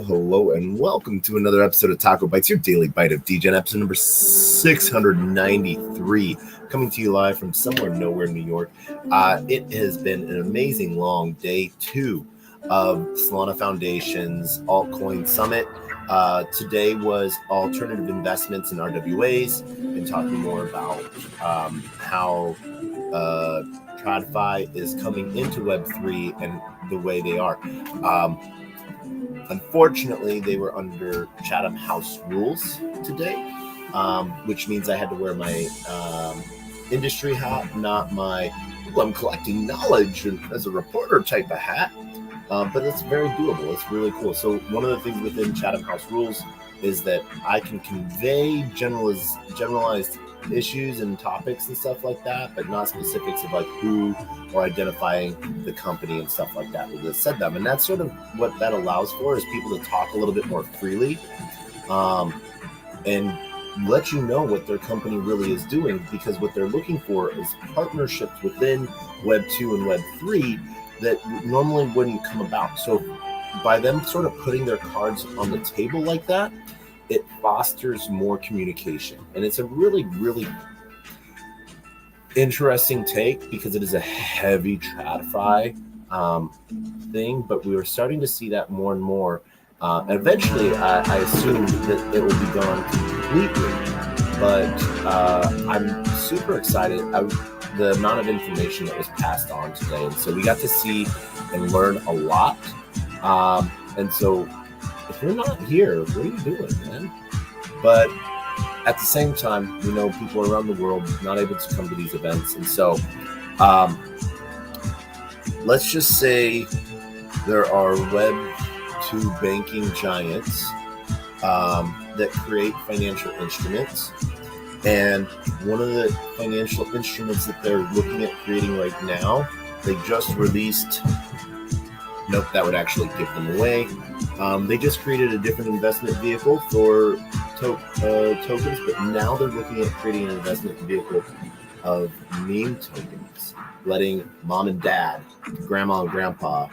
Hello, and welcome to another episode of TacoBytes, your daily bite of Degen, episode number 693, coming to you live from somewhere nowhere, New York. It has been an amazing long day two of Solana Foundation's Altcoin Summit. Today was alternative investments in RWAs. Been talking more about how TradFi is coming into Web3 and the way they are. Unfortunately, they were under Chatham House rules today, which means I had to wear my industry hat, not my I'm collecting knowledge as a reporter type of hat. But it's very doable. It's really cool. So one of the things within Chatham House rules is that I can convey generalized issues and topics and stuff like that, but not specifics of like who or identifying the company and stuff like that that said them. And that's sort of what that allows for, is people to talk a little bit more freely and let you know what their company really is doing, because what they're looking for is partnerships within Web 2 and Web 3 that normally wouldn't come about. So by them sort of putting their cards on the table like that, it fosters more communication. And it's a really, really interesting take, because it is a heavy TradFi thing, but we were starting to see that more and more. Eventually, I assume that it will be gone completely, but I'm super excited. The amount of information that was passed on today. And so we got to see and learn a lot. And so if you're not here, what are you doing, man? But at the same time, we know people around the world not able to come to these events. And so let's just say there are Web 2 banking giants that create financial instruments. And one of the financial instruments that they're looking at creating right now, they just released, nope, that would actually give them away. They just created a different investment vehicle for tokens, but now they're looking at creating an investment vehicle of meme tokens, letting mom and dad, grandma and grandpa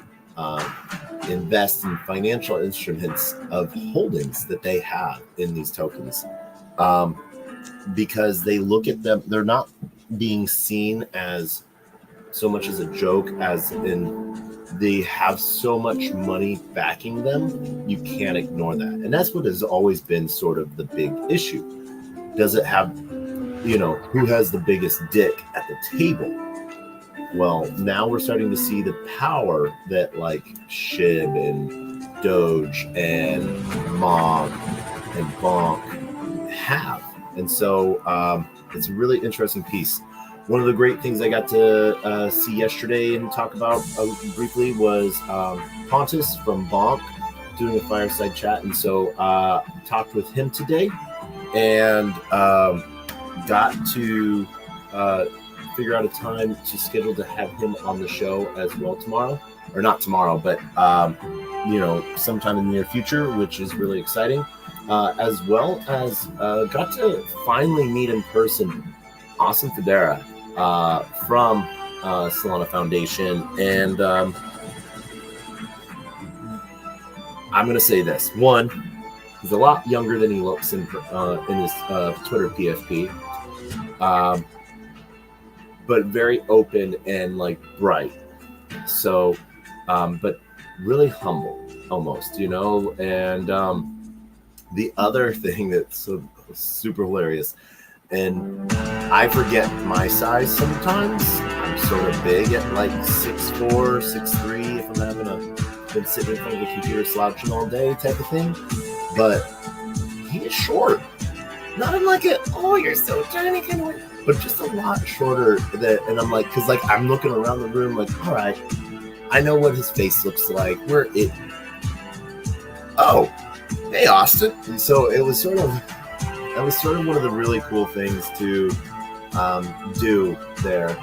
invest in financial instruments of holdings that they have in these tokens, because they look at them, they're not being seen as so much as a joke, as in they have so much money backing them, you can't ignore that. And that's what has always been sort of the big issue. Does it have, who has the biggest dick at the table? Well, now we're starting to see the power that like SHIB and Doge and Mog and Bonk have. And so it's a really interesting piece. One of the great things I got to see yesterday and talk about briefly was Pontus from Bonk doing a fireside chat. And so talked with him today and got to figure out a time to schedule to have him on the show as well tomorrow, or not tomorrow, but sometime in the near future, which is really exciting. As well as got to finally meet in person Awesome Federa from Solana Foundation, and I'm going to say this: one, he's a lot younger than he looks in his Twitter PFP. But very open and like bright. So, but really humble almost, and the other thing that's so super hilarious, and I forget my size sometimes. I'm sort of big at like 6'4", 6'3", if I'm been sitting in front of the computer slouching all day type of thing. But he is short. Not in like you're so tiny kind of way, but just a lot shorter. And I'm like, because like I'm looking around the room, like, all right, I know what his face looks like. Oh, hey Austin. And so it was sort of one of the really cool things to do there,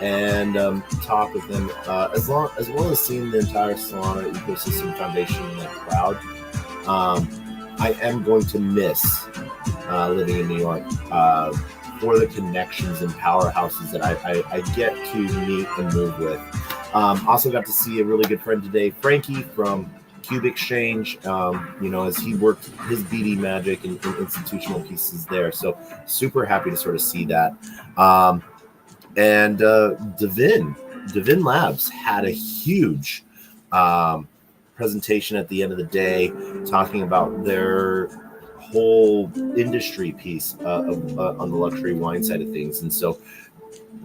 and talk with him as well as seeing the entire Solana Ecosystem Foundation in that crowd. I am going to miss living in New York for the connections and powerhouses that I get to meet and move with. Also got to see a really good friend today, Frankie from Cube Exchange, as he worked his BD magic and institutional pieces there. So super happy to sort of see that. And Degen Labs had a huge presentation at the end of the day talking about their whole industry piece on the luxury wine side of things. And so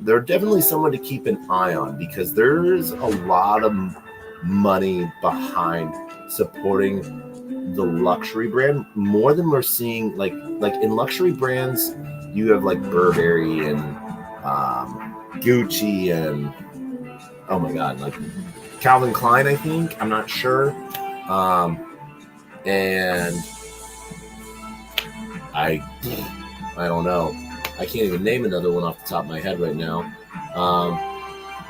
they're definitely someone to keep an eye on, because there's a lot of money behind supporting the luxury brand more than we're seeing like in luxury brands. You have like Burberry and Gucci and oh my god, like Calvin Klein, I think, I'm not sure, and I don't know, I can't even name another one off the top of my head right now.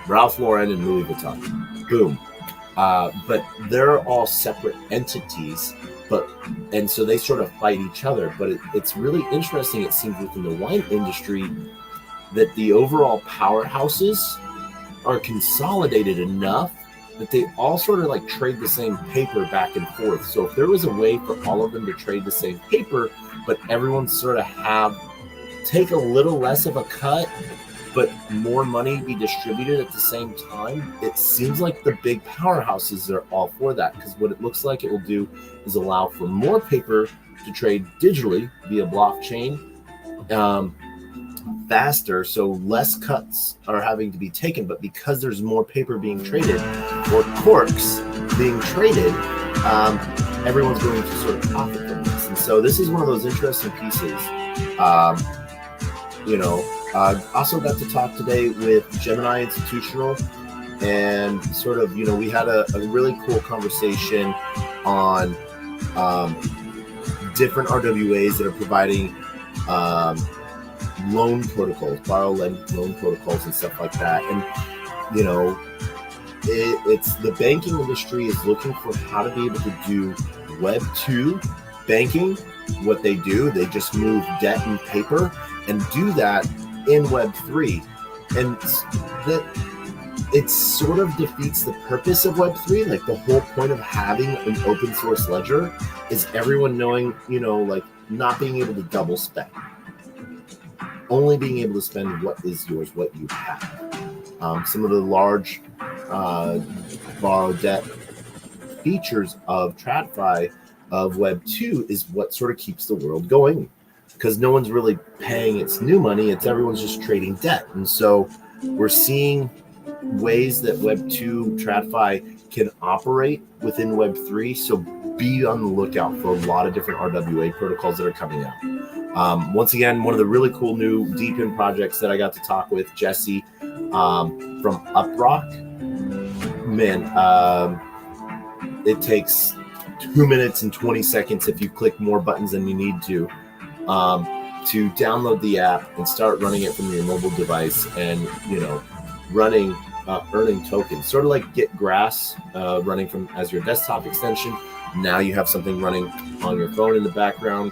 Ralph Lauren and Louis Vuitton, boom. But they're all separate entities, and so they sort of fight each other. But it's really interesting, it seems, within the wine industry that the overall powerhouses are consolidated enough that they all sort of like trade the same paper back and forth. So if there was a way for all of them to trade the same paper, but everyone sort of take a little less of a cut, but more money be distributed at the same time, it seems like the big powerhouses are all for that, because what it looks like it will do is allow for more paper to trade digitally via blockchain faster, so less cuts are having to be taken. But because there's more paper being traded or corks being traded, everyone's going to sort of profit from this. And so this is one of those interesting pieces. Also got to talk today with Gemini Institutional, and sort of, we had a really cool conversation on different RWAs that are providing loan protocols, loan protocols and stuff like that. And, it's the banking industry is looking for how to be able to do Web 2 banking. What they do, they just move debt and paper and do that in Web 3. And that it sort of defeats the purpose of Web3. Like the whole point of having an open source ledger is everyone knowing, like not being able to double spend, only being able to spend what is yours, what you have. Some of the large borrow debt features of TradFi of Web 2 is what sort of keeps the world going, because no one's really paying its new money. It's everyone's just trading debt. And so we're seeing ways that Web 2 TradFi can operate within Web 3. So be on the lookout for a lot of different RWA protocols that are coming out. Once again, one of the really cool new Degen projects that I got to talk with, Jesse from Uprock. Man, it takes 2 minutes and 20 seconds if you click more buttons than you need to download the app and start running it from your mobile device and, running, earning tokens, sort of like Get Grass running from as your desktop extension. Now you have something running on your phone in the background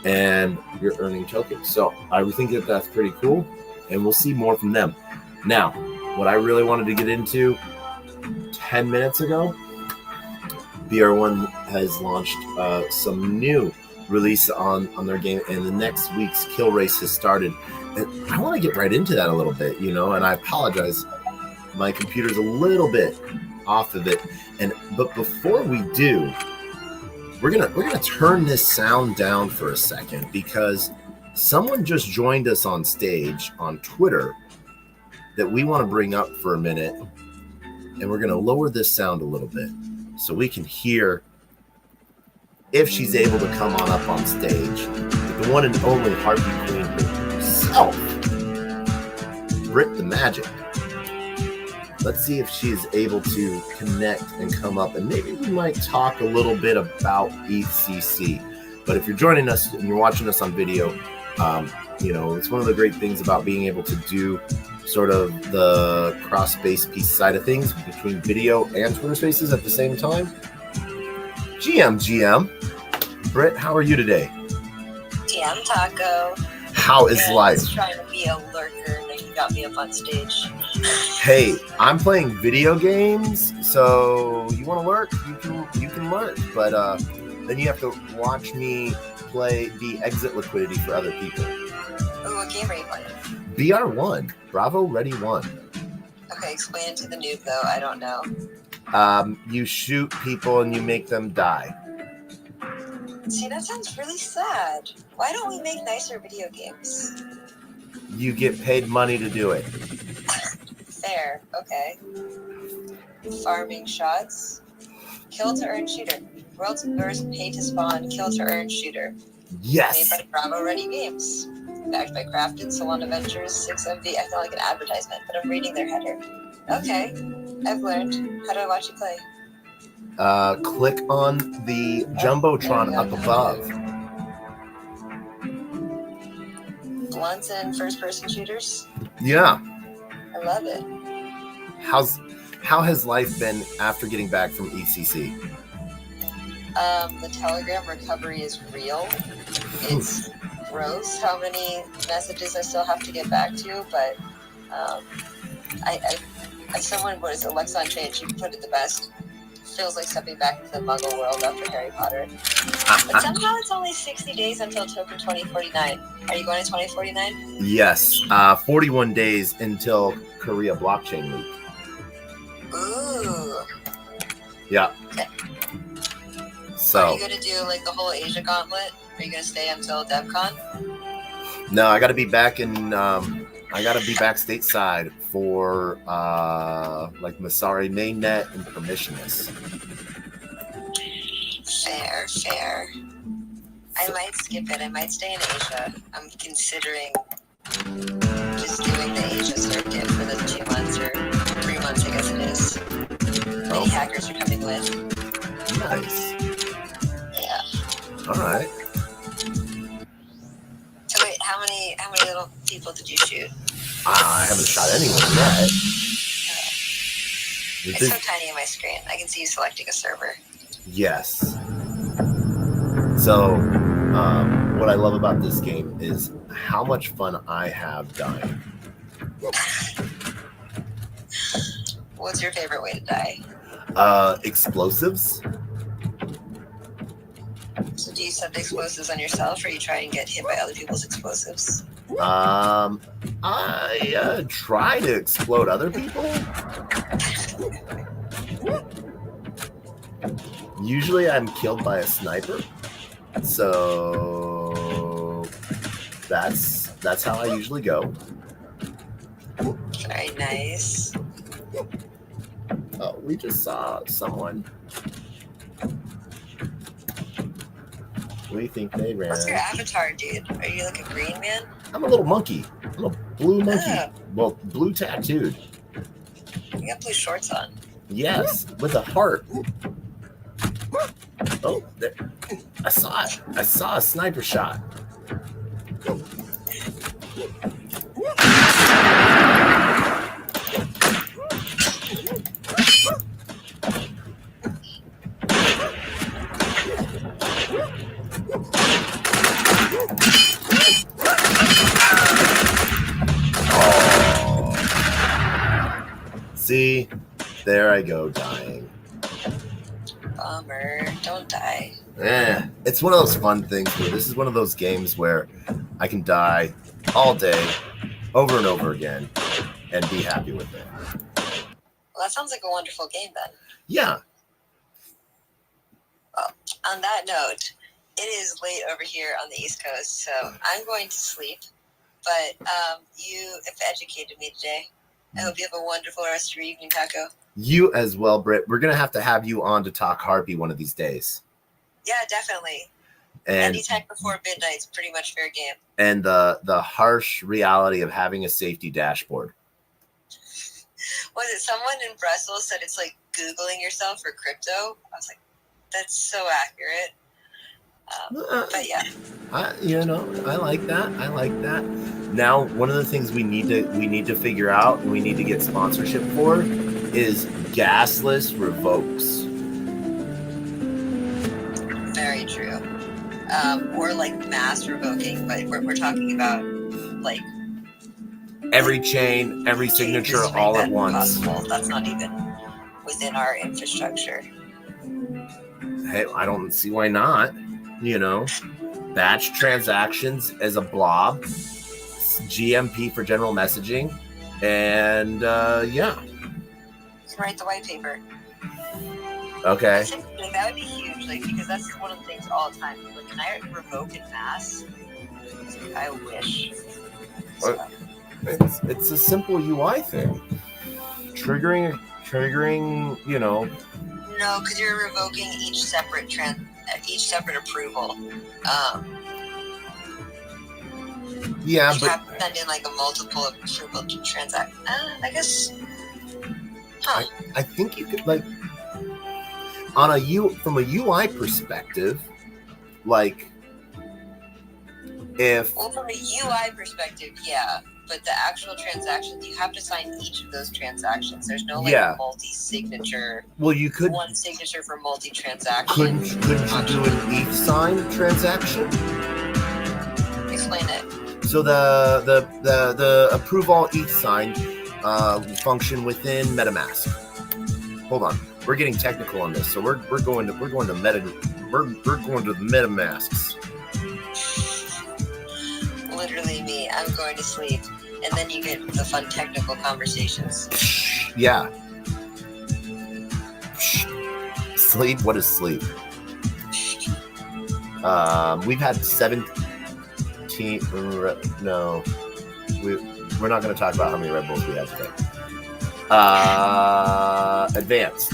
and you're earning tokens. So I think that that's pretty cool, and we'll see more from them. Now, what I really wanted to get into 10 minutes ago, BR1 has launched some new release on their game, and the next week's kill race has started. And I want to get right into that a little bit, and I apologize. My computer's a little bit off of it. But before we do, we're gonna turn this sound down for a second, because someone just joined us on stage on Twitter that we want to bring up for a minute, and we're gonna lower this sound a little bit so we can hear if she's able to come on up on stage. The one and only Harpy Queen herself, Britt the Magic. Let's see if she is able to connect and come up, and maybe we might talk a little bit about ECC. But if you're joining us and you're watching us on video, it's one of the great things about being able to do sort of the cross-space piece side of things between video and Twitter Spaces at the same time. GM, Britt, how are you today? GM Taco. How is life? I was trying to be a lurker, and you got me up on stage. Hey, I'm playing video games, so you want to lurk? You can lurk, but then you have to watch me play the exit liquidity for other people. Ooh, what game are you playing? BR1, Bravo Ready 1. Okay, explain it to the noob, though. I don't know. You shoot people and you make them die. See, that sounds really sad. Why don't we make nicer video games? You get paid money to do it. Fair, okay. Farming shots. Kill to earn shooter. World's first pay to spawn, kill to earn shooter. Yes. Made by Bravo Ready Games. Backed by Crafted, Salon Adventures, 6MV. I feel like an advertisement, but I'm reading their header. Okay, I've learned. How do I watch you play? Click on the Jumbotron up above. Blunts and first-person shooters? Yeah. I love it. How has life been after getting back from ECC? The Telegram recovery is real. It's gross how many messages I still have to get back to, but someone, what is it, Lexon Change, she put it the best. Feels like stepping back into the Muggle world after Harry Potter. But somehow it's only 60 days until Token 2049. Are you going to 2049? Yes, 41 days until Korea Blockchain Week. Ooh. Yeah. Okay. So. Are you going to do like the whole Asia gauntlet? Are you going to stay until DevCon? No, I got to be back in. I got to be back stateside for like Masari mainnet and permissionless. Fair. I might skip it. I might stay in Asia. I'm considering just doing the Asia circuit for the 2 months or 3 months, I guess it is. Many hackers are coming with. Nice. Yeah. All right. So wait, how many little people did you shoot? I haven't shot anyone yet. It's so tiny on my screen. I can see you selecting a server. Yes. So, what I love about this game is how much fun I have dying. What's your favorite way to die? Explosives. So do you set the explosives on yourself, or you try and get hit by other people's explosives? I try to explode other people. Usually I'm killed by a sniper. So that's how I usually go. Very nice. Oh, we just saw someone. What do you think they ran? What's your avatar, dude? Are you like a green man? I'm a little monkey. I'm a blue monkey. Oh. Well, blue tattooed. You got blue shorts on. Yes, with a heart. Oh, there. I saw it. I saw a sniper shot. See, there I go, dying. Bummer. Don't die. It's one of those fun things where this is one of those games where I can die all day, over and over again, and be happy with it. Well, that sounds like a wonderful game then. Yeah. Well, on that note, it is late over here on the East Coast, so I'm going to sleep. But you have educated me today. I hope you have a wonderful rest of your evening, Taco. You as well, Britt. We're going to have you on to talk Harpy one of these days. Yeah, definitely. And anytime before midnight is pretty much fair game. And the harsh reality of having a safety dashboard. Was it someone in Brussels said it's like Googling yourself for crypto? I was like, that's so accurate. But yeah. I like that. I like that. Now, one of the things we need to figure out and we need to get sponsorship for is gasless revokes. Very true. Or like mass revoking, but we're talking about like every chain, every signature all at once. Possible. That's not even within our infrastructure. Hey, I don't see why not. Batch transactions as a blob, GMP for general messaging, and yeah. Write the white paper. Okay. That would be huge, because that's one of the things all the time. Like, can I revoke in mass? I wish. So. It's a simple UI thing. Triggering. No, because you're revoking each separate approval. Yeah, you but have to send in like a multiple approval to transact. I guess. Huh. I think you could from a UI perspective, if from a UI perspective, yeah. But the actual transactions, you have to sign each of those transactions. There's no multi-signature. Well, you could one signature for multi-transaction. Couldn't you do an ETH sign transaction? Explain it. So the approve all ETH sign function within MetaMask. Hold on, we're getting technical on this, so we're going to the MetaMasks. Literally me. I'm going to sleep, and then you get the fun technical conversations. Yeah. Sleep? What is sleep? We've had 17. No, we're not going to talk about how many Red Bulls we have today. Advanced.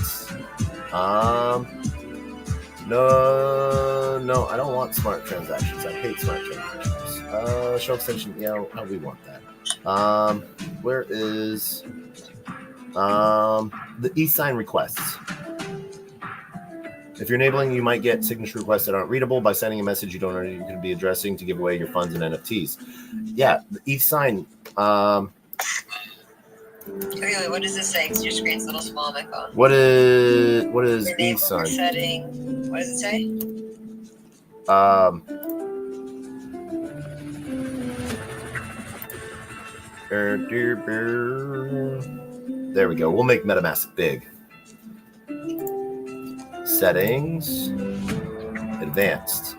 No, I don't want smart transactions. I hate smart transactions. Show extension. Yeah, we want that. Where is the e-sign requests? If you're enabling, you might get signature requests that aren't readable by sending a message you don't know you could be addressing to give away your funds and NFTs. Yeah, the e-sign. Okay, what does this say? Because your screen's a little small on my phone. What is e-sign? Setting. What does it say? There we go. We'll make MetaMask big. Settings, advanced.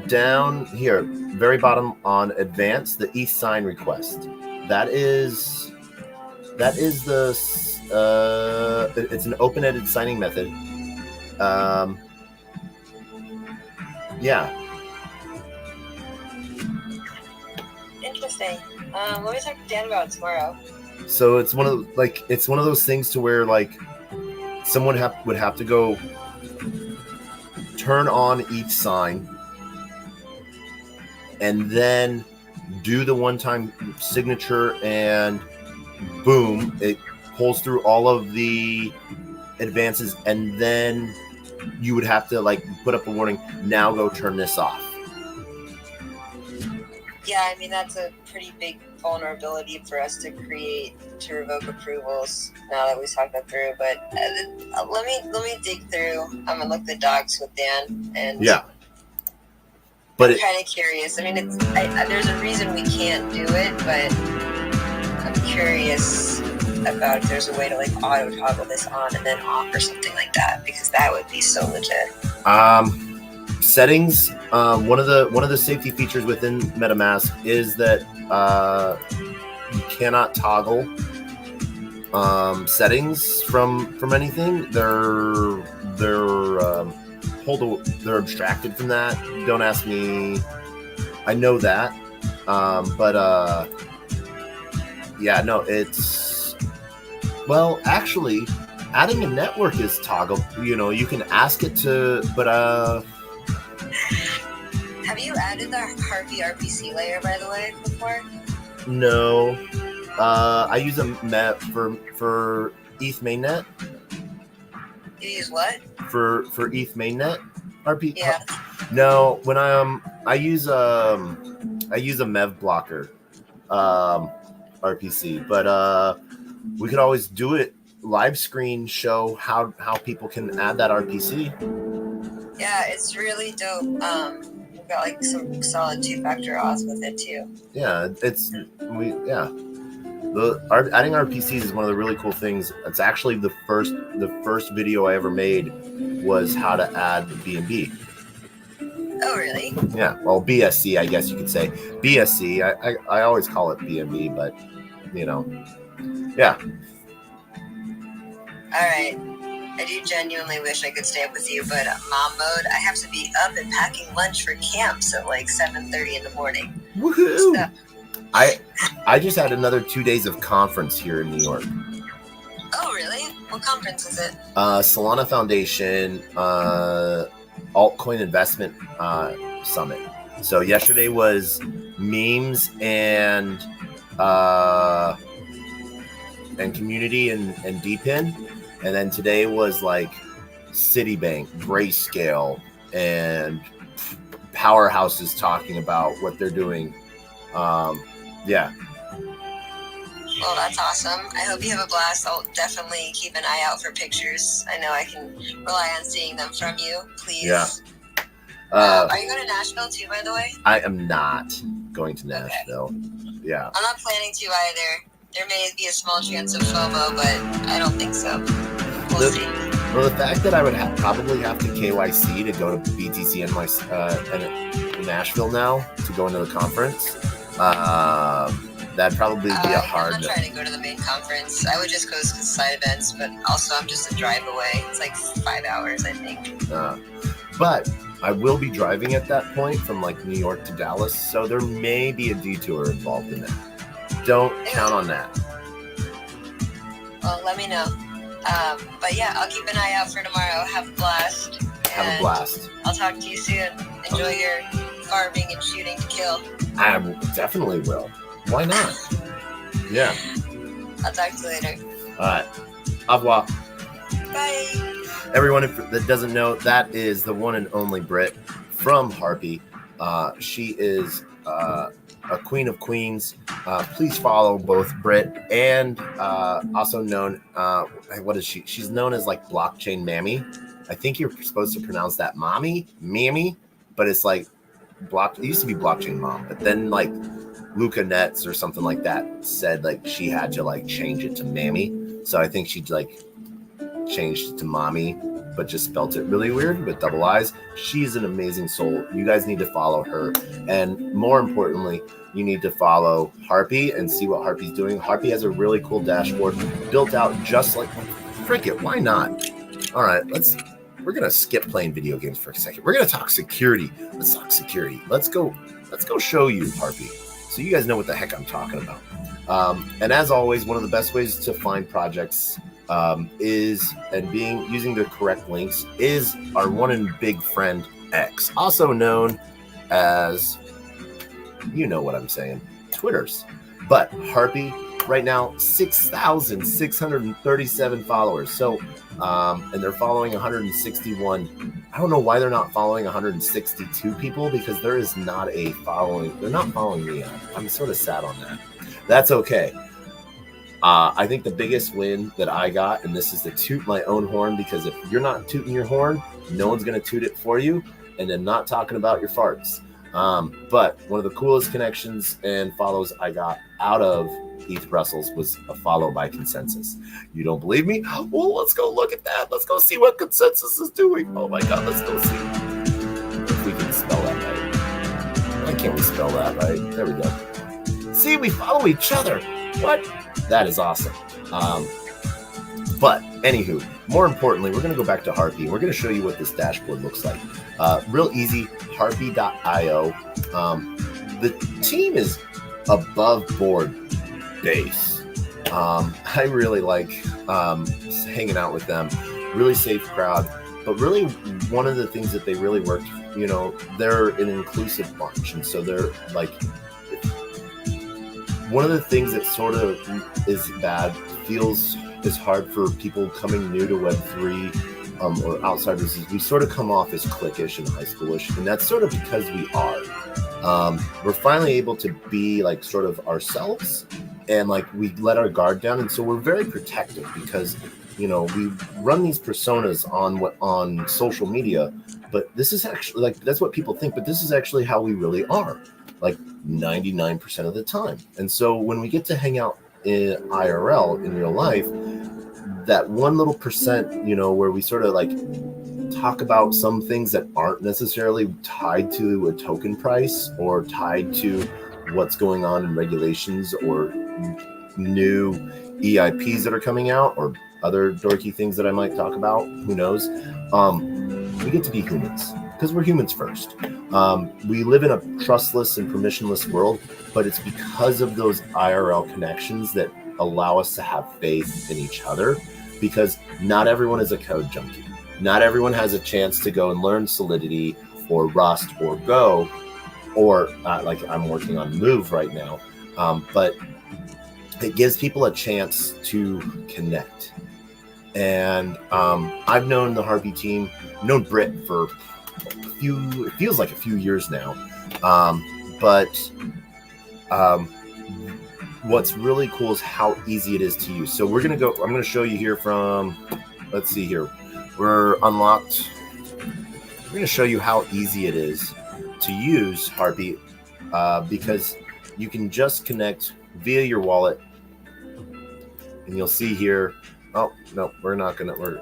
Down here, very bottom on advanced, the e-sign request. That is the it's an open-ended signing method. Yeah. Interesting. What we talk to Dan about tomorrow? So it's one of those things to where like someone would have to go turn on each sign and then do the one-time signature, and boom, it pulls through all of the advances, and then you would have to like put up a warning, now go turn this off. Yeah, I mean, that's a pretty big vulnerability for us to revoke approvals now that we talked that through. But let me dig through. I'm gonna look the docs with Dan, and yeah. But I'm kind of curious. I mean, there's a reason we can't do it, but I'm curious about if there's a way to like auto toggle this on and then off or something like that, because that would be so legit. Settings. One of the safety features within MetaMask is that you cannot toggle settings from anything. They're abstracted from that. Don't ask me. I know that, but yeah, no, it's actually adding a network is toggle. You know, you can ask it to, but Have you added the Harpy RPC layer, by the way, before? No. I use a MEV for ETH mainnet. You use what? For ETH mainnet RP. Yeah. No, when I use a MEV blocker RPC, but we could always do it live screen, show how people can add that RPC. Yeah, it's really dope. We've got like some solid 2-factor auth with it too. Yeah, adding RPCs is one of the really cool things. It's actually the first video I ever made was how to add BNB. Oh, really? Yeah, well, BSC, I guess you could say. BSC, I always call it BNB, but, you know, yeah. All right. I do genuinely wish I could stay up with you, but mom mode, I have to be up and packing lunch for camps at like 7:30 in the morning. Woohoo! So, I just had another 2 days of conference here in New York. oh, really? What conference is it? Solana Foundation Altcoin Investment Summit. So yesterday was memes and community and DPIN, and then today was like Citibank, Grayscale, and powerhouses talking about what they're doing. Yeah. Well, that's awesome. I hope you have a blast. I'll definitely keep an eye out for pictures. I know I can rely on seeing them from you. Please. Yeah. Are you going to Nashville too, by the way? I am not going to Nashville. Okay. Yeah. I'm not planning to either. There may be a small chance of FOMO, but I don't think so. We'll see. Well, the fact that I would probably have to KYC to go to BTC and Nashville now to go into the conference, that'd probably be a hard. I'm not trying to go to the main conference. I would just go to side events, but also I'm just a drive away. It's like 5 hours, I think. But I will be driving at that point from like New York to Dallas, so there may be a detour involved in that. Don't count on that. Well, let me know. But yeah, I'll keep an eye out for tomorrow. Have a blast. Have a blast. I'll talk to you soon. Enjoy your farming and shooting to kill. I definitely will. Why not? Yeah. I'll talk to you later. All right. Au revoir. Bye. Everyone that doesn't know, that is the one and only Britt from Harpy. She is a queen of queens. Please follow both Britt and also known, what is she? She's known as like Blockchain Mammy. I think you're supposed to pronounce that Mammy, but it's like it used to be Blockchain Mom, but then like Luca Nets or something like that said like she had to like change it to Mammy. So I think she'd like changed it to Mommy, but just spelt it really weird with double I's. She's an amazing soul. You guys need to follow her. And more importantly, you need to follow Harpy and see what Harpy's doing. Harpy has a really cool dashboard built out just like, frick it, why not? All right, we're going to skip playing video games for a second. We're going to talk security. Let's talk security. Let's go show you Harpy so you guys know what the heck I'm talking about. And as always, one of the best ways to find projects using the correct links is our one and big friend X, also known as, you know what I'm saying, Twitters. But Harpy right now 6,637 followers. So and they're following 161. I don't know why they're not following 162 people, because there is not a following. They're not following me. I'm sort of sad on that. That's okay. I think the biggest win that I got, and this is to toot my own horn, because if you're not tooting your horn, no one's going to toot it for you. And then not talking about your farts. But one of the coolest connections and follows I got out of Heath Brussels was a follow by Consensus. You don't believe me? Well, let's go look at that. Let's go see what Consensus is doing. Oh my God, let's go see if we can spell that right. Why can't we spell that right? There we go. See, we follow each other. What? That is awesome. But anywho, more importantly, we're going to go back to Harpy and we're going to show you what this dashboard looks like. Real easy, harpy.io. The team is above board base. I really like hanging out with them. Really safe crowd. But really, one of the things that they really worked, they're an inclusive bunch. And so they're like, one of the things that sort of is bad, is hard for people coming new to Web3 or outsiders, is we sort of come off as cliquish and high schoolish, and that's sort of because we are. We're finally able to be like sort of ourselves, and like we let our guard down, and so we're very protective because we run these personas on social media, but this is actually like that's what people think, but this is actually how we really are, like 99% of the time. And so when we get to hang out in IRL in real life, that one little percent, where we sort of like talk about some things that aren't necessarily tied to a token price or tied to what's going on in regulations or new EIPs that are coming out or other dorky things that I might talk about, who knows? We get to be humans because we're humans first. We live in a trustless and permissionless world, but it's because of those IRL connections that allow us to have faith in each other, because not everyone is a code junkie. Not everyone has a chance to go and learn Solidity or Rust or Go, or like I'm working on Move right now. But it gives people a chance to connect. And I've known the Harpy team, known Britt for it feels like a few years now. But what's really cool is how easy it is to use. So I'm going to show you here from, let's see here. We're unlocked. We're going to show you how easy it is to use Harpy because you can just connect via your wallet. And you'll see here, oh, no, we're not going to, we're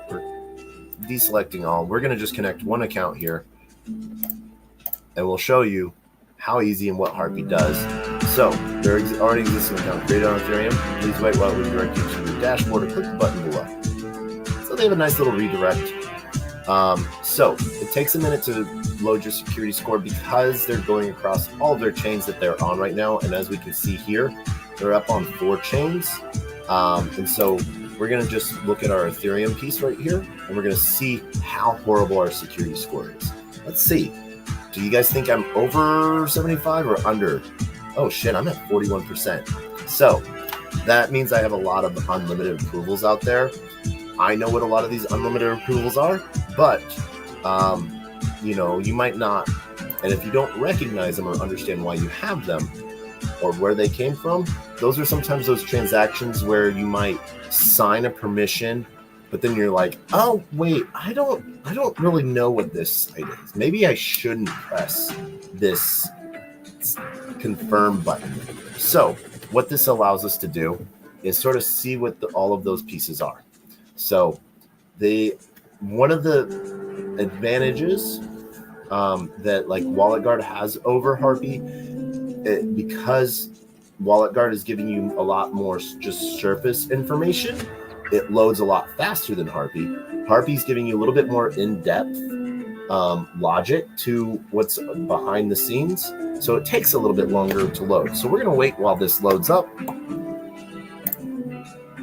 deselecting all. We're going to just connect one account here. And we'll show you how easy and what Harpy does. So there already exists an account created on Ethereum. Please wait while we direct you to the dashboard or click the button below. So they have a nice little redirect. So it takes a minute to load your security score because they're going across all of their chains that they're on right now. And as we can see here, they're up on 4 chains. And so we're going to just look at our Ethereum piece right here, and we're going to see how horrible our security score is. Let's see. Do you guys think I'm over 75 or under? Oh shit, I'm at 41%. So that means I have a lot of unlimited approvals out there. I know what a lot of these unlimited approvals are, but you might not. And if you don't recognize them or understand why you have them or where they came from, those are sometimes those transactions where you might sign a permission, but then you're like, oh wait, I don't really know what this site is. Maybe I shouldn't press this confirm button. So what this allows us to do is sort of see what all of those pieces are. So one of the advantages that like WalletGuard has over Harpy, because WalletGuard is giving you a lot more just surface information, it loads a lot faster than Harpy. Harpy's giving you a little bit more in-depth logic to what's behind the scenes, so it takes a little bit longer to load. So we're going to wait while this loads up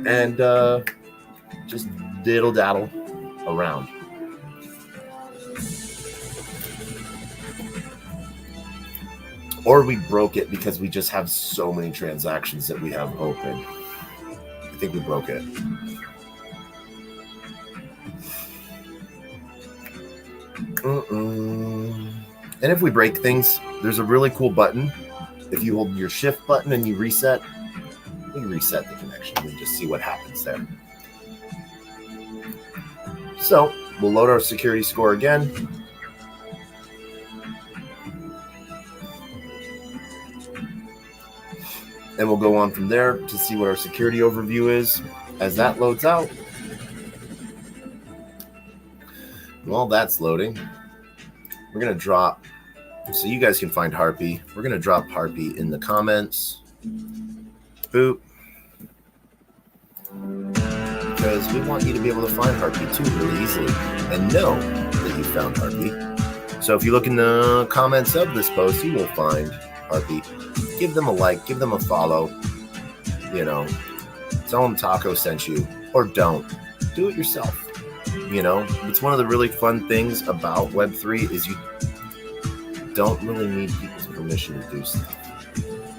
and just diddle-daddle around. Or we broke it because we just have so many transactions that we have open. I think we broke it. And if we break things, there's a really cool button. If you hold your shift button and you reset, we reset the connection and just see what happens there. So we'll load our security score again. And we'll go on from there to see what our security overview is as that loads out. While that's loading, we're going to drop, so you guys can find Harpy. We're going to drop Harpy in the comments. Boop. Because we want you to be able to find Harpy too really easily and know that you found Harpy. So if you look in the comments of this post, you will find Harpy. Give them a like, give them a follow, tell them Taco sent you, or don't. Do it yourself. It's one of the really fun things about Web3 is you don't really need people's permission to do stuff.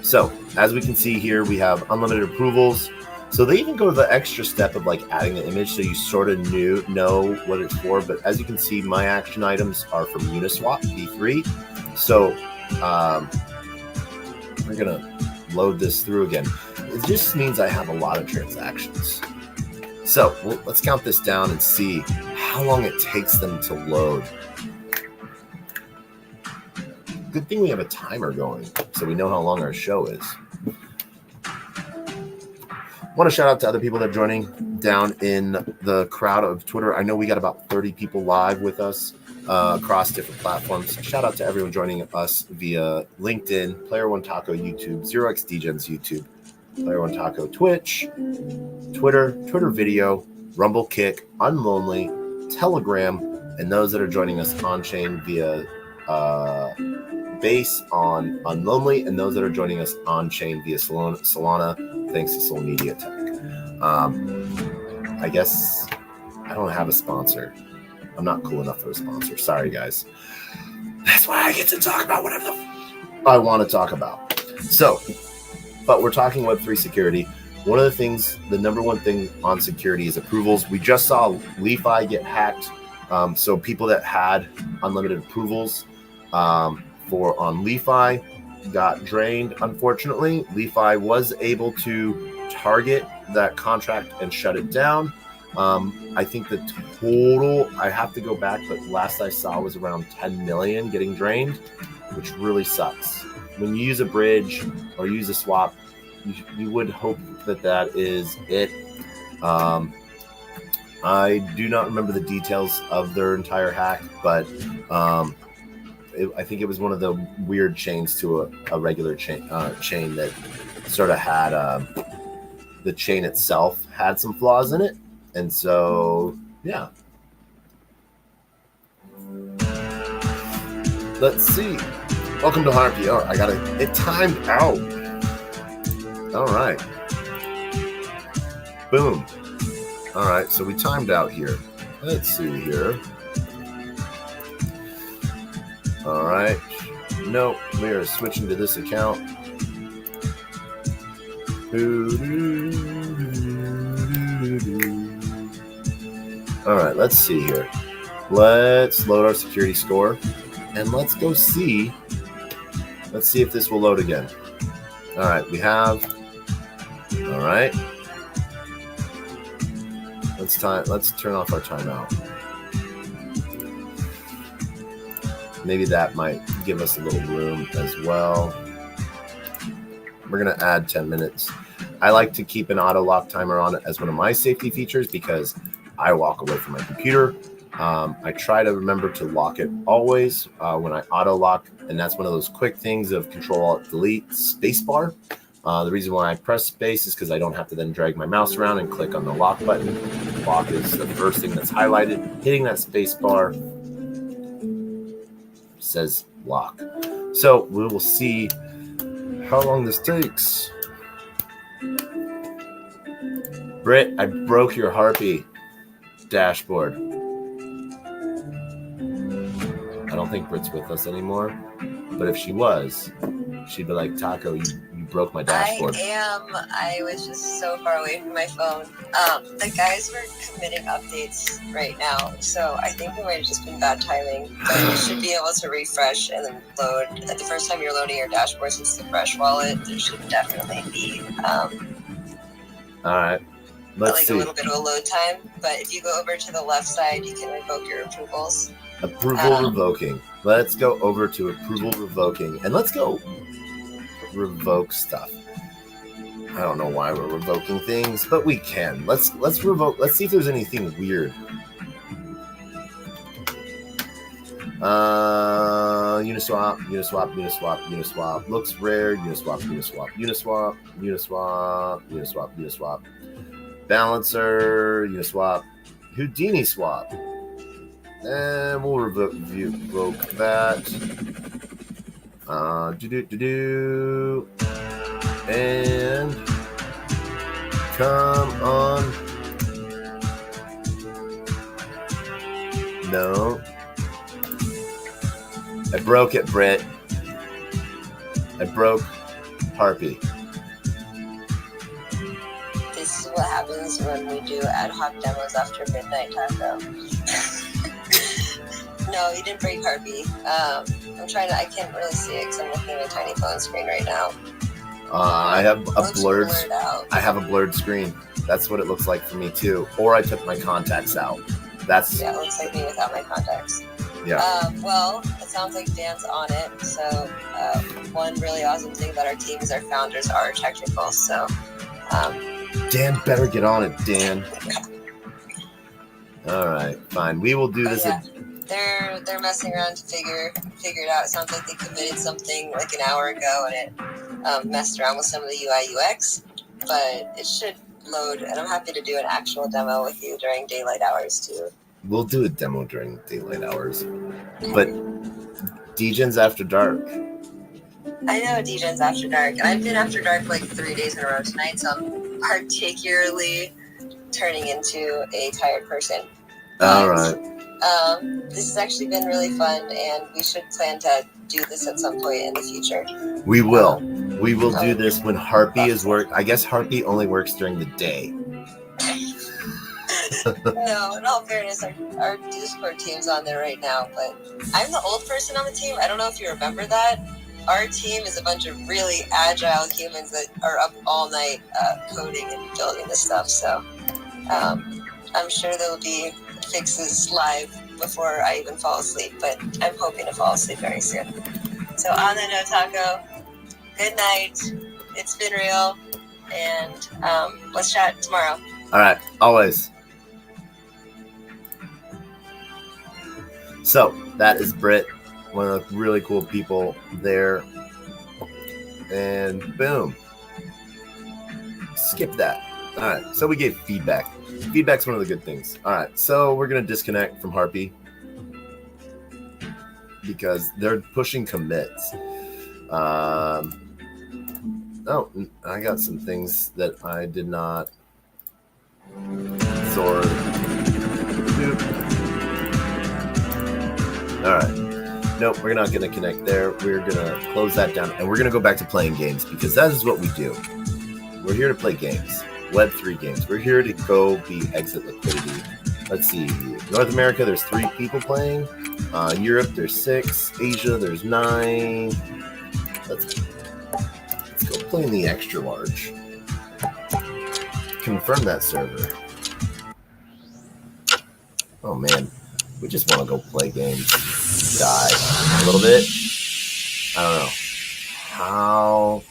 So as we can see here, we have unlimited approvals. So they even go to the extra step of like adding an image so you sort of know what it's for. But as you can see, my action items are from Uniswap V3. So we're going to load this through again. It just means I have a lot of transactions. So let's count this down and see how long it takes them to load. Good thing we have a timer going so we know how long our show is. I want to shout out to other people that are joining down in the crowd of Twitter. I know we got about 30 people live with us across different platforms. Shout out to everyone joining us via LinkedIn, Player One Taco YouTube, 0x Degens YouTube, Player One Taco Twitch, Twitter video, Rumble Kick, Unlonely, Telegram, and those that are joining us on chain via Base on Unlonely, and those that are joining us on chain via Solana, thanks to Soul Media Tech. I guess I don't have a sponsor. I'm not cool enough for a sponsor. Sorry, guys. That's why I get to talk about whatever I want to talk about. So, but we're talking Web3 security. One of the things, the number one thing on security is approvals. We just saw LeFi get hacked. So people that had unlimited approvals on LeFi got drained, unfortunately. LeFi was able to target that contract and shut it down. I think the total, I have to go back, but last I saw was around 10 million getting drained, which really sucks. When you use a bridge or use a swap, you would hope that is it. I do not remember the details of their entire hack, but I think it was one of the weird chains to a regular chain that sort of had the chain itself had some flaws in it. And so, yeah. Let's see. Welcome to Harpy. Oh, it timed out. All right. Boom. All right, so we timed out here. Let's see here. All right. Nope, we are switching to this account. All right, let's see here. Let's load our security score and let's go see. Let's see if this will load again. All right, we have. All right. Let's turn off our timeout. Maybe that might give us a little room as well. we're going to add 10 minutes. I like to keep an auto lock timer on it as one of my safety features because I walk away from my computer. I try to remember to lock it always when I auto lock, and that's one of those quick things of Control-Alt-Delete spacebar. The reason why I press space is because I don't have to then drag my mouse around and click on the lock button. Lock is the first thing that's highlighted. Hitting that spacebar says lock. So we will see how long this takes. Britt, I broke your Harpy dashboard. I don't think Britt's with us anymore, but if she was, she'd be like, Taco, you broke my dashboard. I was just so far away from my phone. The guys were committing updates right now, so I think it might have just been bad timing. But you should be able to refresh and then load. At the first time you're loading your dashboard, since it's the Fresh wallet, there should definitely be all right. Let's see. A little bit of a load time. But if you go over to the left side, you can revoke your approvals. Approval revoking. Let's go over to approval revoking, and let's go revoke stuff. I don't know why we're revoking things, but we can. Let's revoke. Let's see if there's anything weird. Uniswap looks rare. Uniswap. Balancer, Uniswap, Houdini swap. And we'll revoke that. And come on. No. I broke it, Britt. I broke Harpy. This is what happens when we do ad hoc demos after midnight, Taco. No, you didn't break Harpy. I can't really see it because I'm looking at a tiny phone screen right now. I have a blurred screen. That's what it looks like for me too. Or I took my contacts out. Yeah, it looks like me without my contacts. Yeah. Well, it sounds like Dan's on it. So one really awesome thing about our team is our founders are technical. So Dan better get on it, Dan. All right, fine. We will do this. Yeah. They're messing around to figure it out. It sounds like they committed something like an hour ago, and it messed around with some of the UI UX, but it should load. And I'm happy to do an actual demo with you during daylight hours too. We'll do a demo during daylight hours, but Degens after dark. I know Degen's after dark, and I've been after dark like 3 days in a row tonight, so I'm particularly turning into a tired person. All right. This has actually been really fun, and we should plan to do this at some point in the future. We will. We will do this when Harpy is work. I guess Harpy only works during the day. No, in all fairness, our Discord team's on there right now, but I'm the old person on the team. I don't know if you remember that. Our team is a bunch of really agile humans that are up all night coding and building this stuff, so I'm sure there'll be fixes live before I even fall asleep, but I'm hoping to fall asleep very soon. So on that note, Taco, good night. It's been real, and let's chat tomorrow. All right, always. So that is Britt, one of the really cool people there, and boom, skip that. All right, so we gave feedback. Feedback's one of the good things. All right, so we're going to disconnect from Harpy because they're pushing commits. Oh, I got some things that I did not sort. All right. Nope, we're not going to connect there. We're going to close that down, and we're going to go back to playing games because that is what we do. We're here to play games. Web3 games. We're here to go be exit liquidity. Let's see. North America, there's 3 people playing. Europe, there's 6. Asia, there's 9. Let's go play in the extra large. Confirm that server. Oh man, we just want to go play games. Die a little bit. I don't know how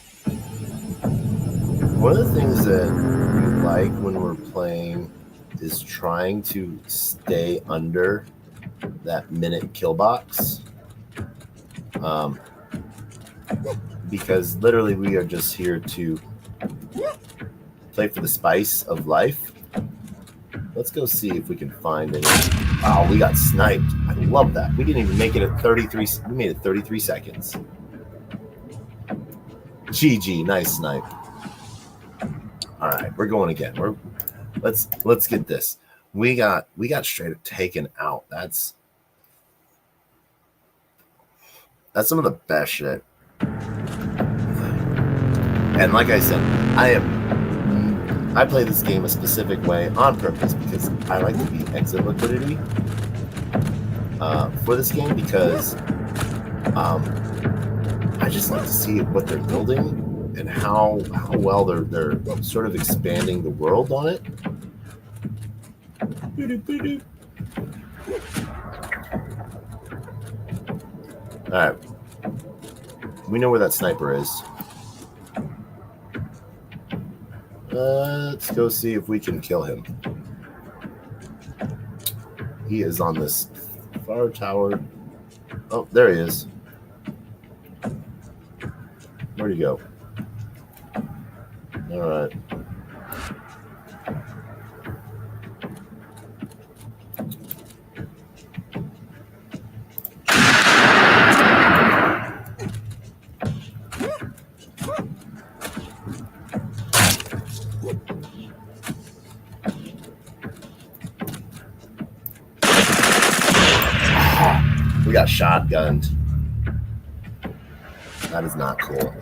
is trying to stay under that minute kill box. Because literally we are just here to play for the spice of life. Let's go see if we can find any. Oh, we got sniped. I love that. We didn't even make it at 33. We made it 33 seconds. GG, nice snipe. All right, we're going again. Let's get this. We got straight up taken out. That's some of the best shit. And like I said, I play this game a specific way on purpose because I like to be exit liquidity for this game because I just like to see what they're building and how well they're sort of expanding the world on it. All right, we know where that sniper is. Let's go see if we can kill him. He is on this far tower. Oh, there he is. Where'd he go? All right. We got shotgunned. That is not cool.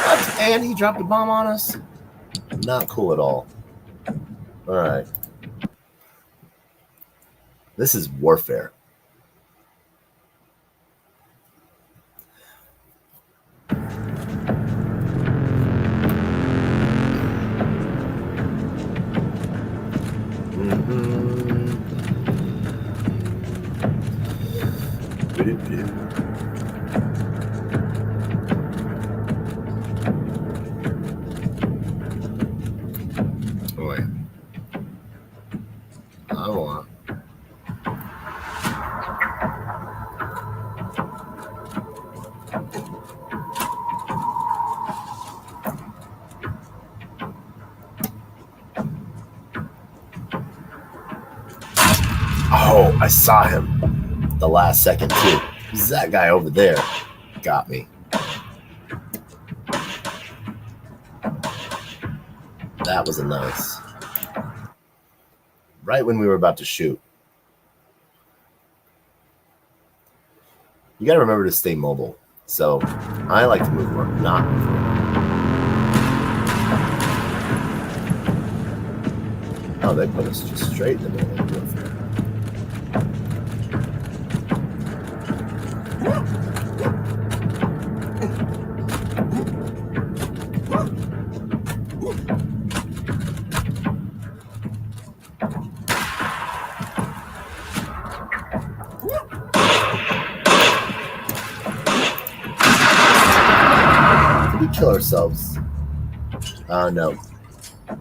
What? And he dropped a bomb on us? Not cool at all. All right. This is warfare. Oh, I saw him the last second too. That guy over there got me. That was a nice. Right when we were about to shoot. You got to remember to stay mobile. So I like to move around, not move around. Oh, they put us just straight in the middle of warfare. Did we kill ourselves? No. I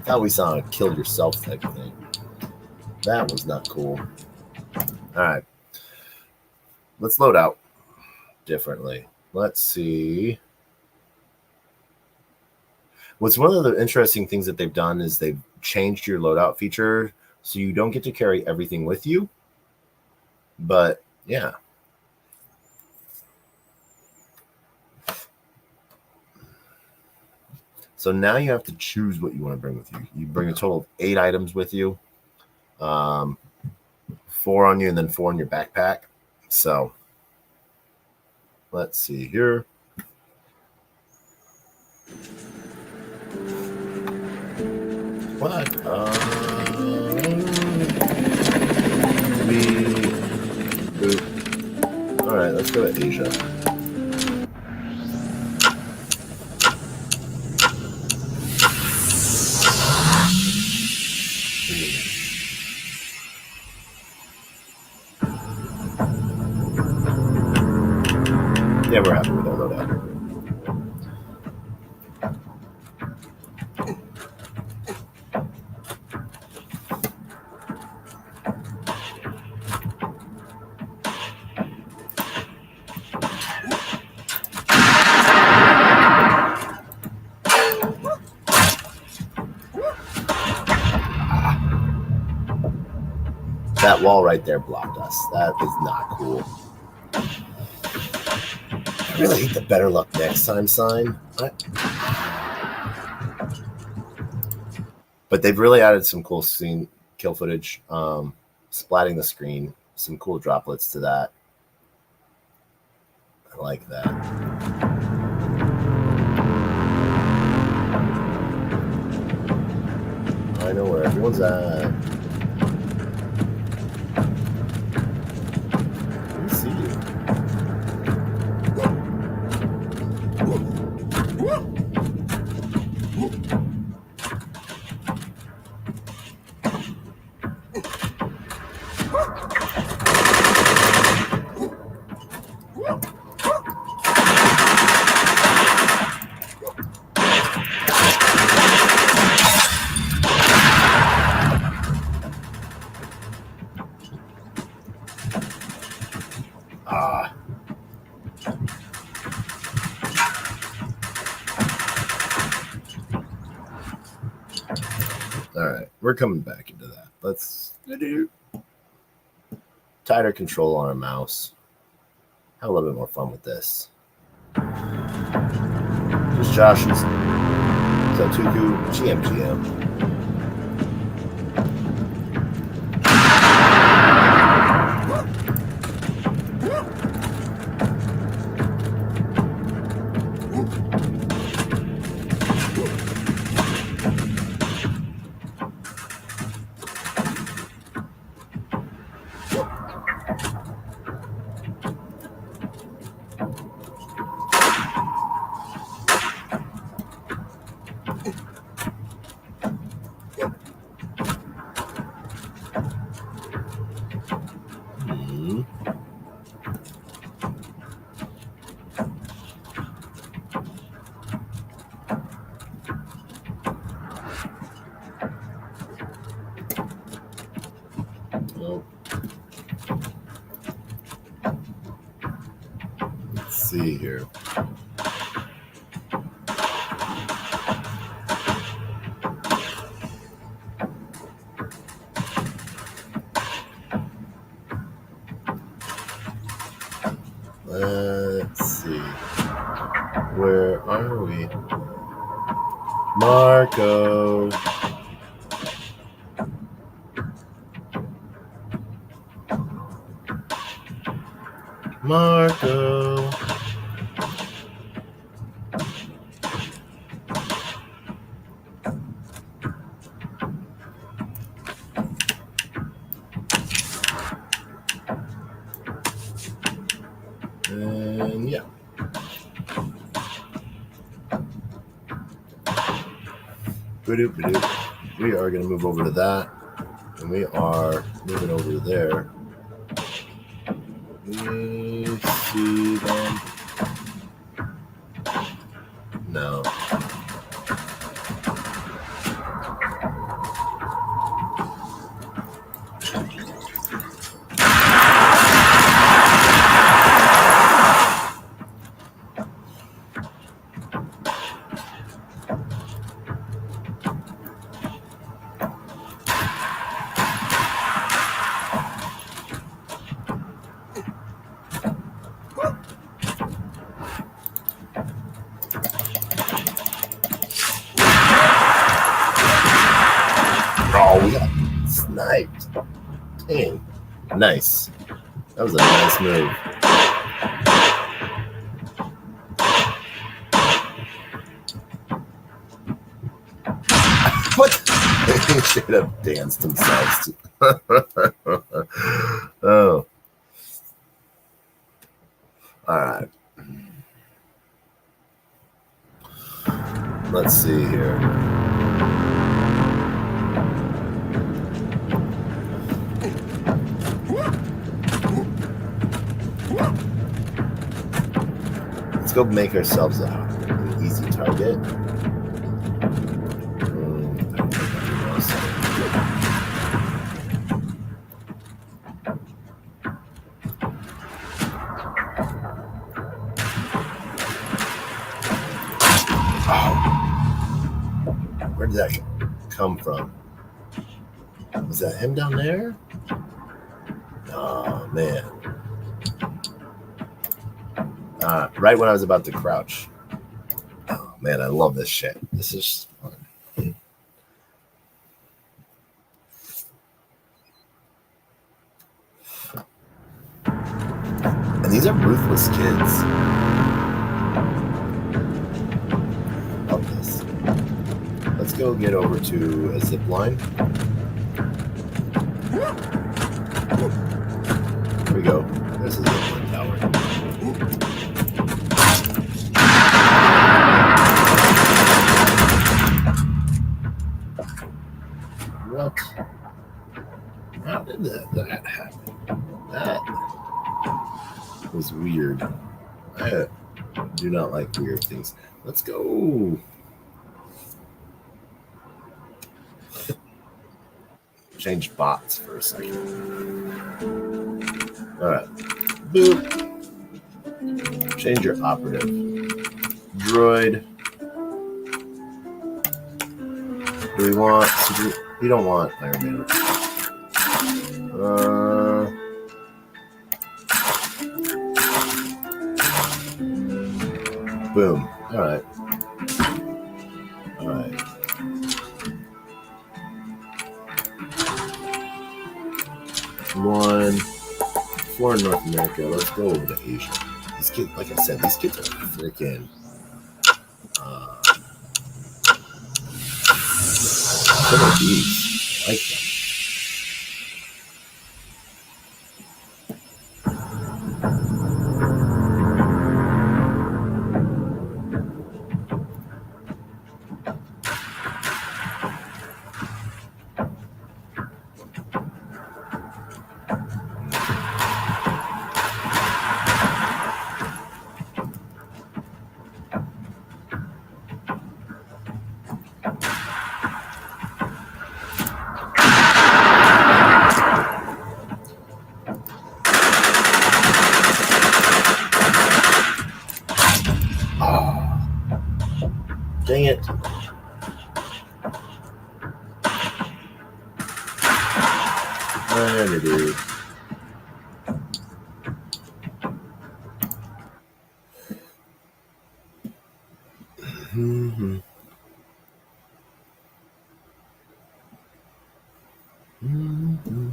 thought we saw a kill yourself type of thing. That was not cool. All right. Let's load out differently. Let's see. What's one of the interesting things that they've done is they've changed your loadout feature so you don't get to carry everything with you. But yeah. So now you have to choose what you want to bring with you. You bring a total of 8 items with you. 4 on you and then 4 in your backpack. So let's see here. What? All right, let's go to Asia. Yeah, we're happy with our loadout. wall right there blocked us. That is not cool. I really hate the better luck next time sign. But they've really added some cool scene kill footage, splatting the screen, some cool droplets to that. I like that. I know where everyone's at. Let me see you. All right, we're coming back into that. Let's do tighter control on our mouse. Have a little bit more fun with this. There's Josh's Zotuku GMGM. Let's see here. Let's see. Where are we? Marco. Marco. And yeah. We are going to move over to that. And we are moving over to there. We see them. No. Oh, we got sniped. Dang. Nice. That was a nice move. What? They straight up danced themselves. Oh. All right. Let's see here. Let's go make ourselves an easy target. Where did that come from? Was that him down there? Oh, man. Right when I was about to crouch. Oh, man, I love this shit. This is fun. And these are ruthless kids. Love this. Let's go get over to a zip line. Here we go. There's a zip line tower. What? How did that happen? That was weird. I do not like weird things. Let's go. Change bots for a second. Alright. Boop. Change your operative. Droid. Do we want... We don't want Iron Man. Boom. Alright. Alright. Four in North America. Let's go over to Asia. These kids, like I said, these kids are freaking some of these. I like them. Dang it. There it is. Mm-hmm. Mm-hmm.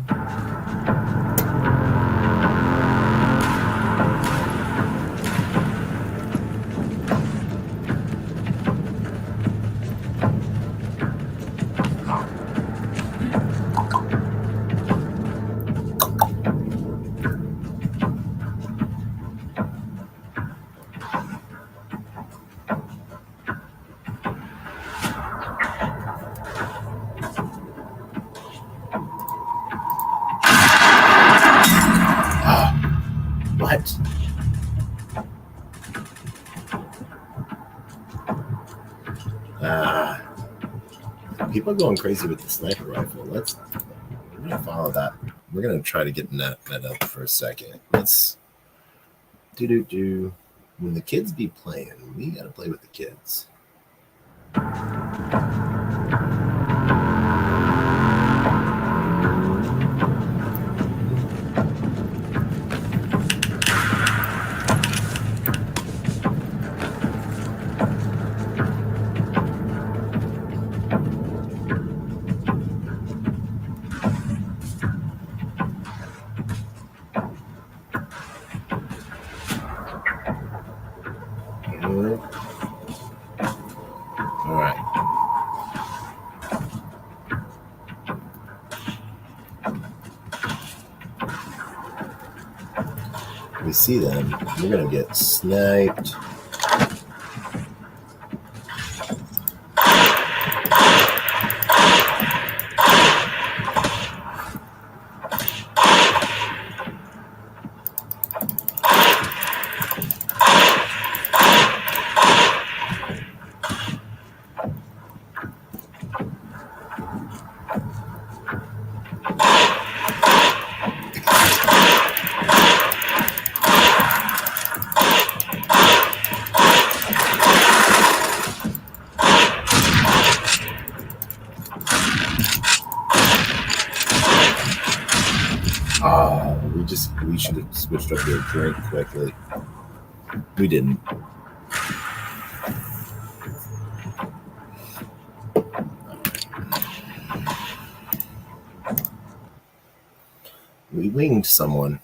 What? People are going crazy with the sniper rifle. We're gonna follow that. We're gonna try to get that up for a second. Let's do. When the kids be playing, we gotta play with the kids. All right. We see them. We're gonna get sniped. We should have switched up to a drink quickly. We didn't. We winged someone.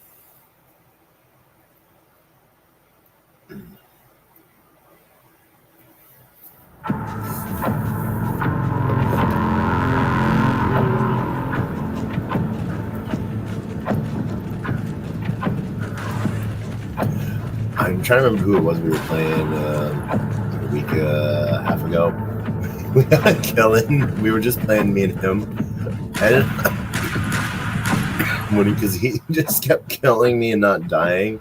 I'm trying to remember who it was we were playing a week and a half ago. We got killing. We were just playing, me and him. And because he just kept killing me and not dying.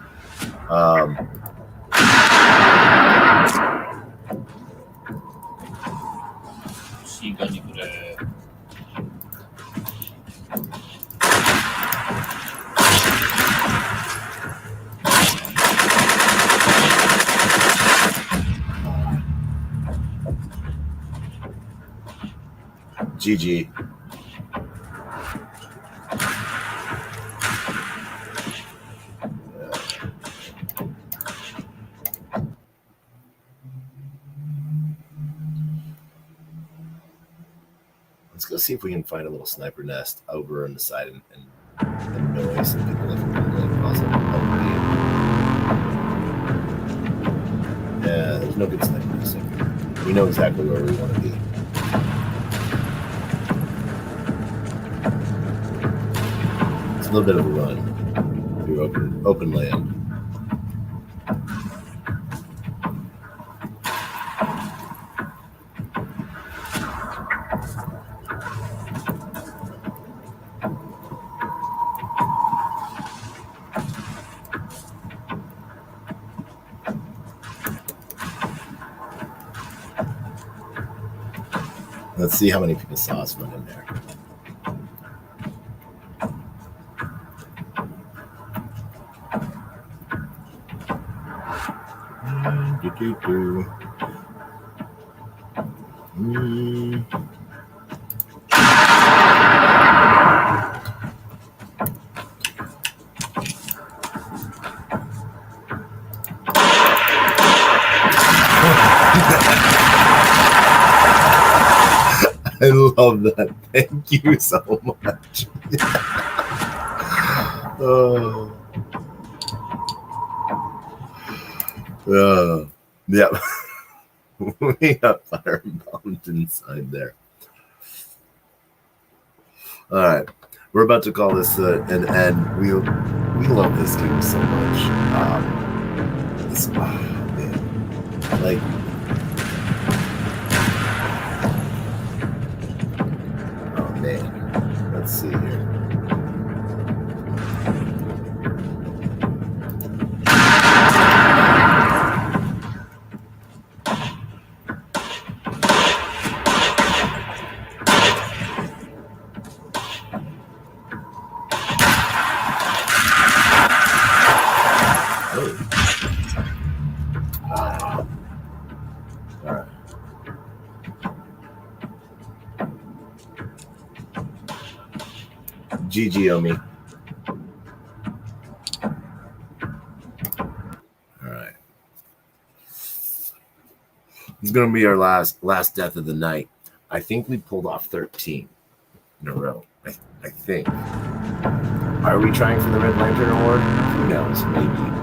시간이 그래. GG. Let's go see if we can find a little sniper nest over on the side and annoy some people if we're going to cause Yeah, there's no good sniper nest up here. We know exactly where we want to be. It's a little bit of a run through open land. Let's see how many people saw us run in there. I love that. Thank you so much. Yeah. We got firebombed inside there. All right. We're about to call this an end. We love this game so much. Man. Like, man, let's see here. All right. GG, Omi. All right. It's gonna be our last death of the night. I think we pulled off 13 in a row. I think. Are we trying for the Red Lantern Award? Who knows? Maybe.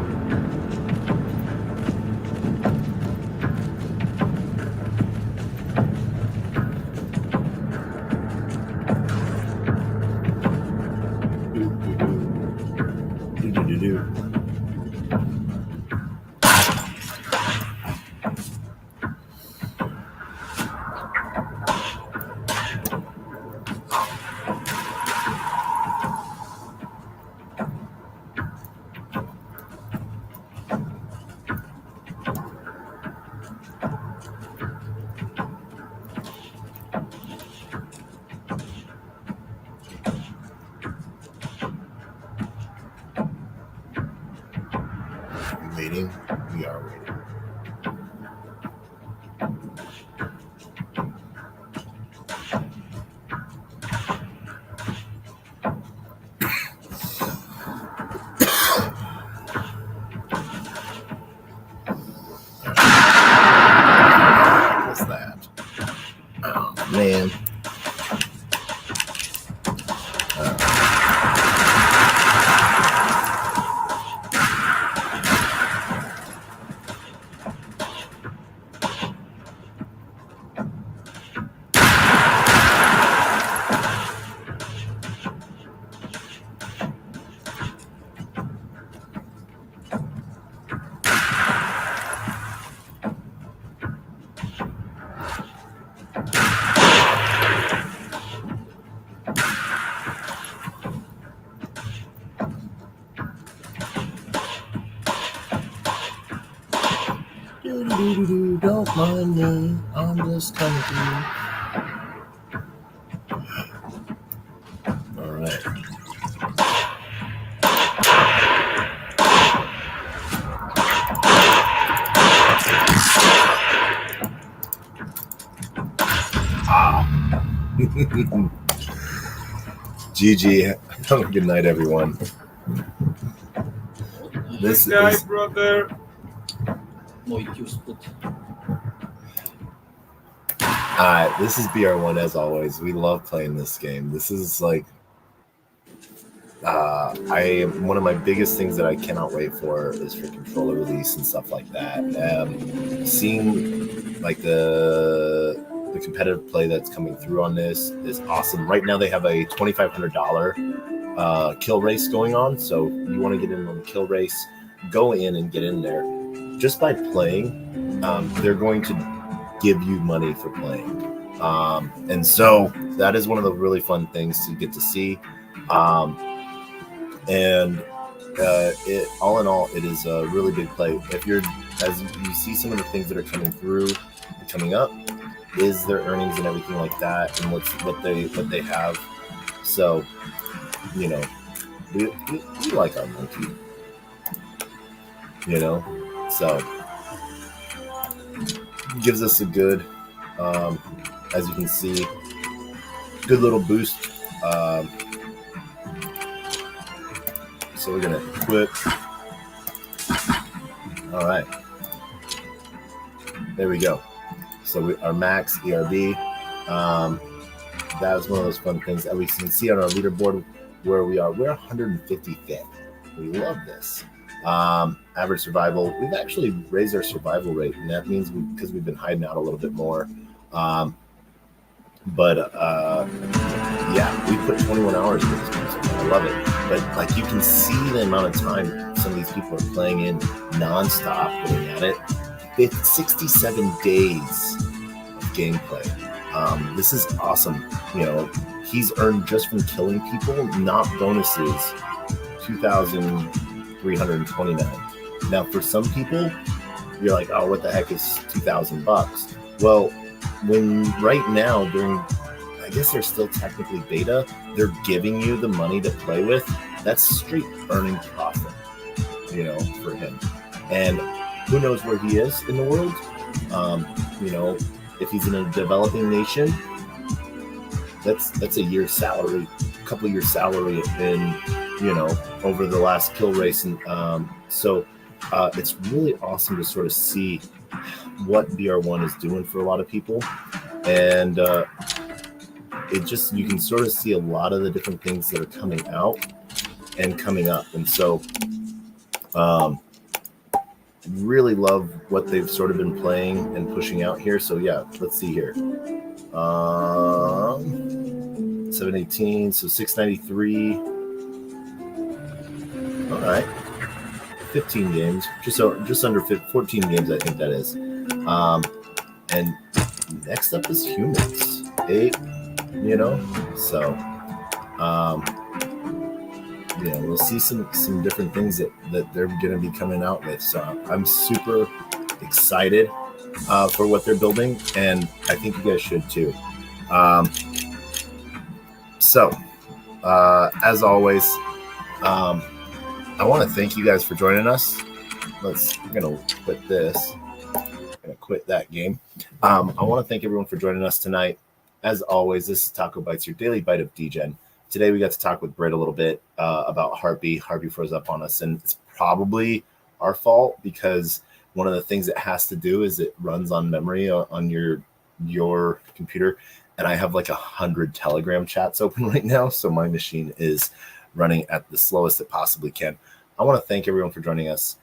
Waiting. We are waiting. Don't mind me, I'm just coming through. All right. GG. Good night, everyone. This Good night, is brother. this is BR1 as always. We love playing this game. This is like one of my biggest things that I cannot wait for is for controller release and stuff like that. Seeing like the competitive play that's coming through on this is awesome. Right now they have a $2,500 kill race going on. So you want to get in on the kill race, go in and get in there. Just by playing, they're going to give you money for playing. And so that is one of the really fun things to get to see. It all in all, it is a really big play. If you're, as you see some of the things that are coming through, coming up, is their earnings and everything like that, and what they have. So, you know, we like our monkey, you know, so gives us a good, as you can see, good little boost. So we're gonna equip. All right, there we go. So our max ERB. That was one of those fun things that we can see on our leaderboard where we are. We're 155th. We love this. Average survival. We've actually raised our survival rate, and that means because we've been hiding out a little bit more. Yeah, we put 21 hours into this game. So I love it. But like you can see the amount of time some of these people are playing in nonstop, going at it. It's 67 days of gameplay. This is awesome. You know, he's earned just from killing people, not bonuses, 2,329. Now, for some people, you're like, oh, what the heck is $2,000? Well, when right now during, I guess they're still technically beta, they're giving you the money to play with. That's straight earning profit, you know, for him. And who knows where he is in the world? You know, if he's in a developing nation, that's a year's salary, a couple of years' salary in, you know, over the last kill race. And so it's really awesome to sort of see what BR1 is doing for a lot of people. And it just, you can sort of see a lot of the different things that are coming out and coming up. And so really love what they've sort of been playing and pushing out here. So yeah, let's see here. 718, so 693. All right, 15 games, just under 14 games, I think that is. And next up is humans, 8. You know, so you know, we'll see some different things that they're going to be coming out with. So I'm super excited for what they're building, and I think you guys should too. As always, I want to thank you guys for joining us. I'm gonna quit this. I'm gonna quit that game. I want to thank everyone for joining us tonight. As always, this is TacoBytes, your daily bite of Degen. Today we got to talk with Britt a little bit about Harpy. Harpy froze up on us, and it's probably our fault because one of the things it has to do is it runs on memory on your computer, and I have like 100 Telegram chats open right now, so my machine is running at the slowest it possibly can. I want to thank everyone for joining us.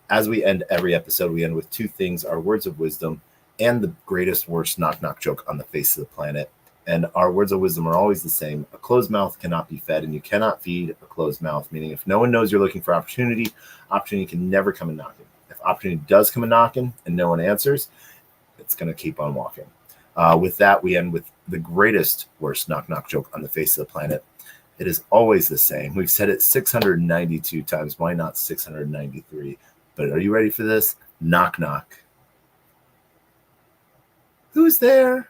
As we end every episode, we end with 2 things: our words of wisdom and the greatest, worst knock-knock joke on the face of the planet. And our words of wisdom are always the same. A closed mouth cannot be fed, and you cannot feed a closed mouth, meaning if no one knows you're looking for opportunity can never come a knocking. If opportunity does come a knocking and no one answers, it's going to keep on walking. With that, we end with the greatest, worst knock-knock joke on the face of the planet. It is always the same. We've said it 692 times. Why not 693? But are you ready for this? Knock, knock. Who's there?